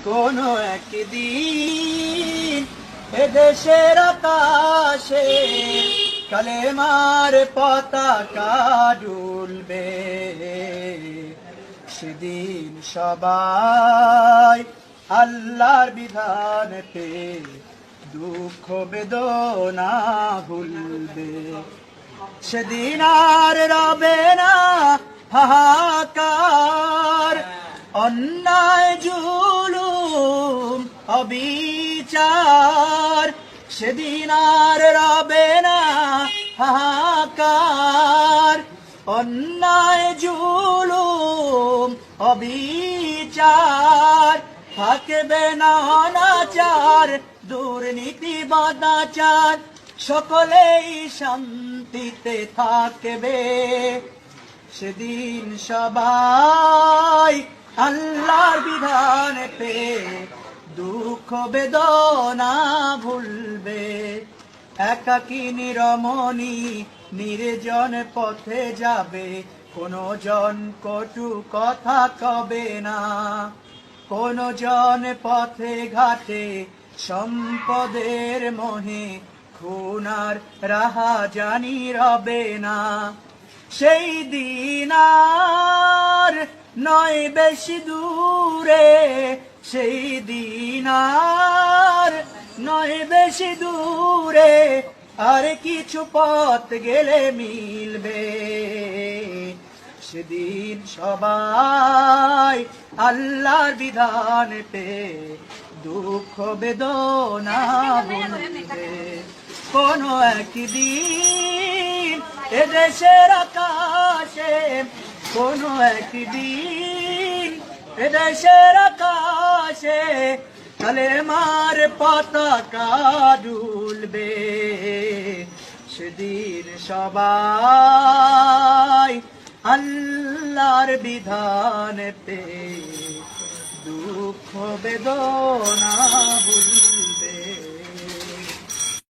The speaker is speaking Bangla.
কোনো একদিন এদেশের আকাশে কালেমার পতাকা দুলবে, সেদিন সবাই আল্লাহর বিধান পেয়ে দুঃখ বেদনা ভুলবে। সেদিন আর রবে না হাহাকার, অন্যায় জুলুম অবিচার। সেদিন আর রবে না হাহাকার, অন্যায় জুলুম অবিচার। থাকবে না অনাচার, দুর্নীতি বদাচার, সকলেই শান্তিতে থাকবে। সেদিন সবাই আল্লাহর বিধান পেয়ে দুঃখ বেদনা ভুলবে। একাকী নিরমণি নির্জন পথে যাবে, কোনো জন কটু কথা কবে না। কোনো জন পথে ঘাটে সম্পদের মোহে খুন আর রাহাজানি রবে না। সেই দিন আর নয় বেশি দূরে, সেই দিন আর নয় বেশি দূরে, আর কিছু পথ গেলে মিলবে। সেদিন সবাই আল্লাহর বিধান পেয়ে দুঃখ বেদনা ভুলবে। কোনো একদিন এদেশের আকাশে, কোনো একদিন এদেশের আকাশে কালেমার পতাকা দুলবে। সেদিন সবাই আল্লাহর বিধান পেয়ে দুঃখ বেদনা